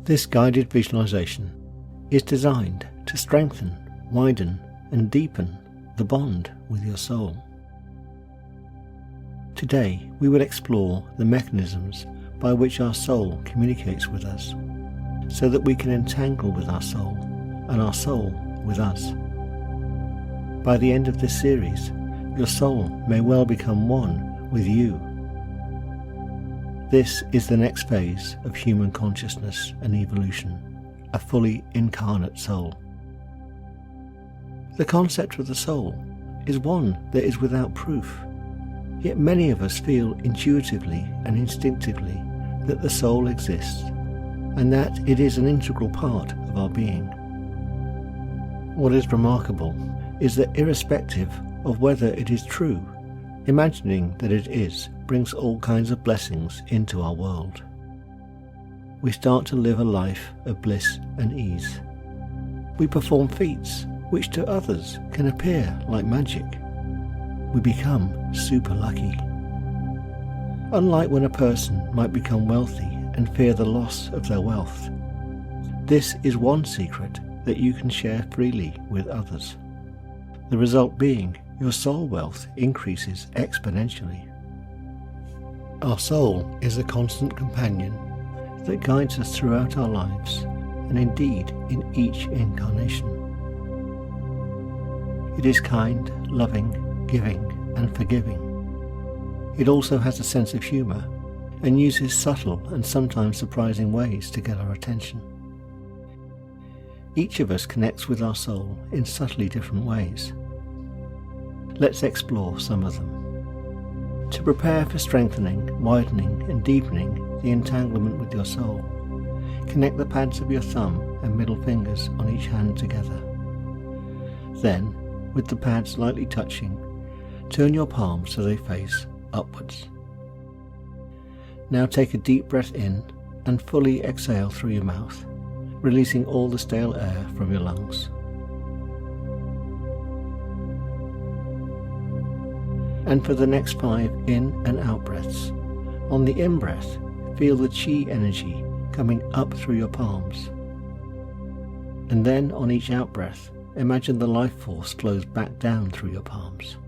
This guided visualization is designed to strengthen, widen, and deepen the bond with your soul. Today, we will explore the mechanisms by which our soul communicates with us, so that we can entangle with our soul and our soul with us. By the end of this series, your soul may well become one with you. This is the next phase of human consciousness and evolution, a fully incarnate soul. The concept of the soul is one that is without proof, yet many of us feel intuitively and instinctively that the soul exists and that it is an integral part of our being. What is remarkable is that irrespective of whether it is true, imagining that it is brings all kinds of blessings into our world. We start to live a life of bliss and ease. We perform feats which to others can appear like magic. We become super lucky. Unlike when a person might become wealthy and fear the loss of their wealth, this is one secret that you can share freely with others. The result being your soul wealth increases exponentially. Our soul is a constant companion that guides us throughout our lives and indeed in each incarnation. It is kind, loving, giving and forgiving. It also has a sense of humour and uses subtle and sometimes surprising ways to get our attention. Each of us connects with our soul in subtly different ways. Let's explore some of them. To prepare for strengthening, widening and deepening the entanglement with your soul, connect the pads of your thumb and middle fingers on each hand together. Then, with the pads lightly touching, turn your palms so they face upwards. Now take a deep breath in and fully exhale through your mouth, releasing all the stale air from your lungs. And for the next 5 in and out breaths, on the in breath, feel the chi energy coming up through your palms. And then on each out breath, imagine the life force flows back down through your palms.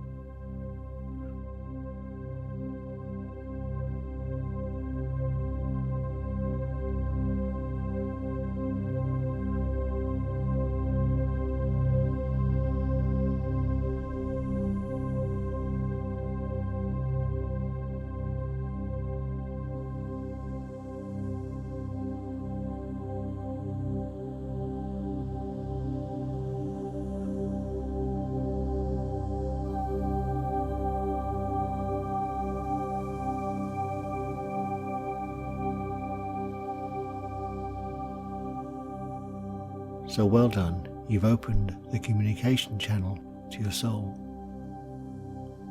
So well done, you've opened the communication channel to your soul.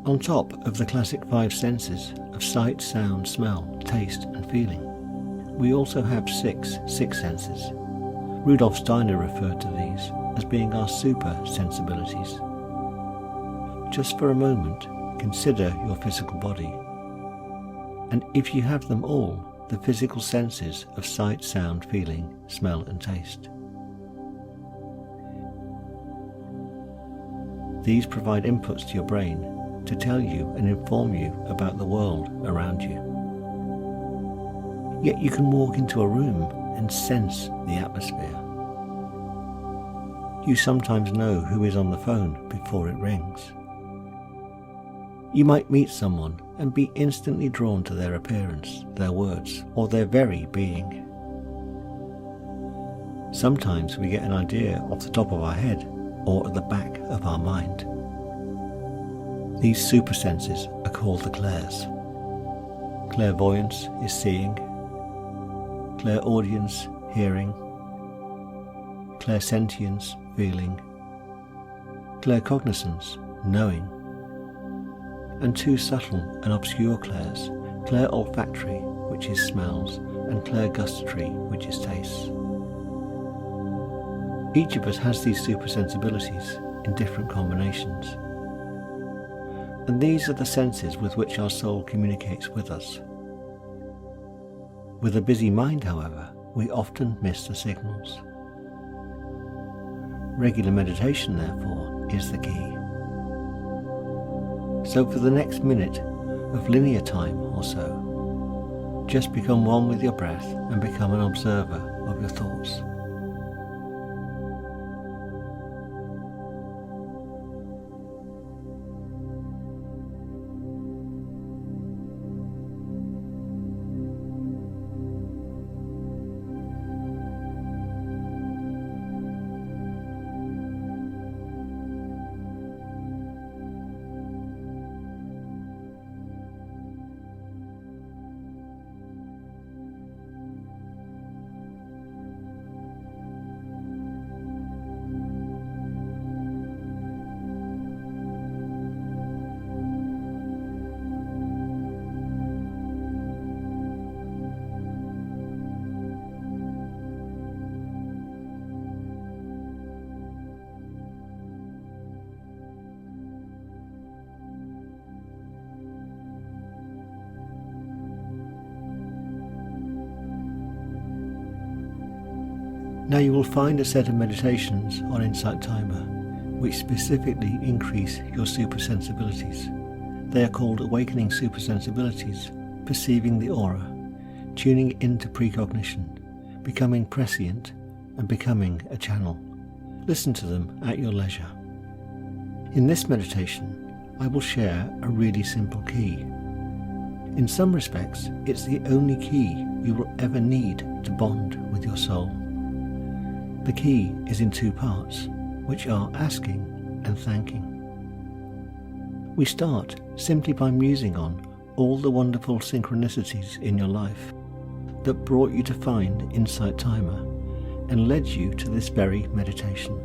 On top of the classic 5 senses of sight, sound, smell, taste and feeling, we also have 6 senses. Rudolf Steiner referred to these as being our super sensibilities. Just for a moment, consider your physical body. And if you have them all, the physical senses of sight, sound, feeling, smell and taste. These provide inputs to your brain to tell you and inform you about the world around you. Yet you can walk into a room and sense the atmosphere. You sometimes know who is on the phone before it rings. You might meet someone and be instantly drawn to their appearance, their words, or their very being. Sometimes we get an idea off the top of our head or at the back of our mind. These super senses are called the clairs. Clairvoyance is seeing, clairaudience, hearing, clairsentience, feeling, claircognizance, knowing, and 2 subtle and obscure clairs, clairolfactory, which is smells, and clairgustatory, which is tastes. Each of us has these super sensibilities in different combinations. And these are the senses with which our soul communicates with us. With a busy mind, however, we often miss the signals. Regular meditation, therefore, is the key. So for the next minute of linear time or so, just become one with your breath and become an observer of your thoughts. Now you will find a set of meditations on Insight Timer which specifically increase your supersensibilities. They are called Awakening Supersensibilities, Perceiving the Aura, Tuning into Precognition, Becoming Prescient, and Becoming a Channel. Listen to them at your leisure. In this meditation, I will share a really simple key. In some respects, it's the only key you will ever need to bond with your soul. The key is in two parts, which are asking and thanking. We start simply by musing on all the wonderful synchronicities in your life that brought you to find Insight Timer and led you to this very meditation.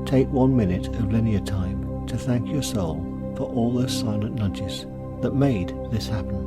Take 1 minute of linear time to thank your soul for all those silent nudges that made this happen.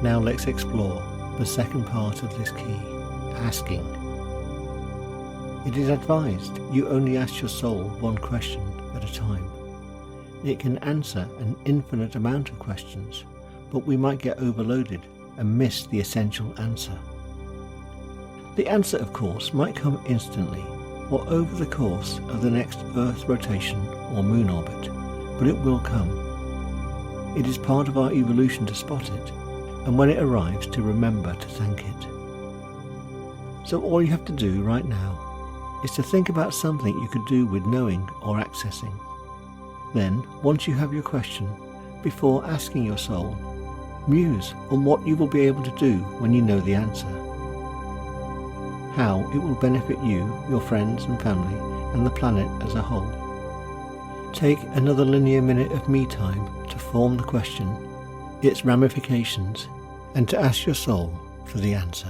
Now let's explore the second part of this key, asking. It is advised you only ask your soul one question at a time. It can answer an infinite amount of questions, but we might get overloaded and miss the essential answer. The answer, of course, might come instantly or over the course of the next Earth rotation or moon orbit, but it will come. It is part of our evolution to spot it, and when it arrives to remember to thank it. So all you have to do right now is to think about something you could do with knowing or accessing. Then, once you have your question, before asking your soul, muse on what you will be able to do when you know the answer. How it will benefit you, your friends and family, and the planet as a whole. Take another linear minute of me time to form the question, its ramifications, and to ask your soul for the answer.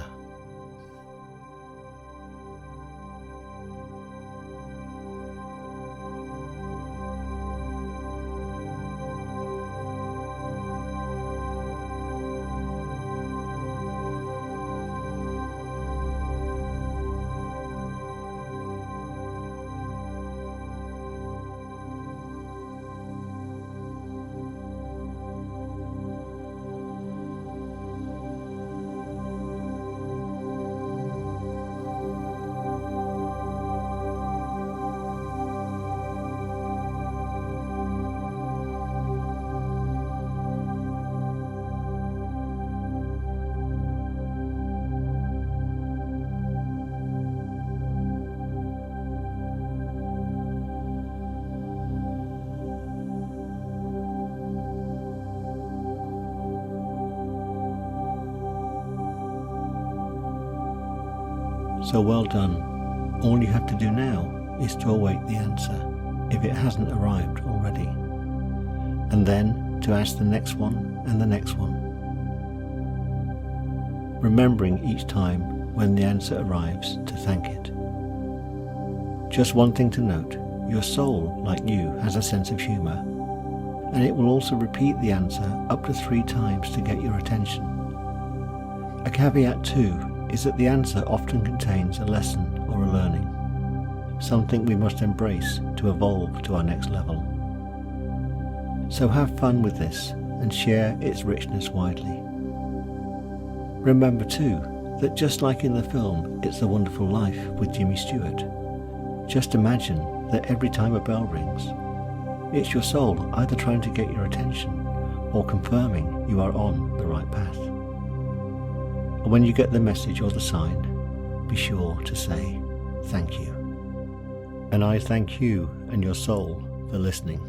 So well done. All you have to do now is to await the answer, if it hasn't arrived already, and then to ask the next one and the next one, remembering each time when the answer arrives to thank it. Just one thing to note, your soul, like you, has a sense of humour, and it will also repeat the answer up to 3 times to get your attention. A caveat too is that the answer often contains a lesson or a learning, something we must embrace to evolve to our next level. So have fun with this and share its richness widely. Remember too that just like in the film It's a Wonderful Life with Jimmy Stewart, just imagine that every time a bell rings, it's your soul either trying to get your attention or confirming you are on the right path. And when you get the message or the sign, be sure to say thank you. And I thank you and your soul for listening.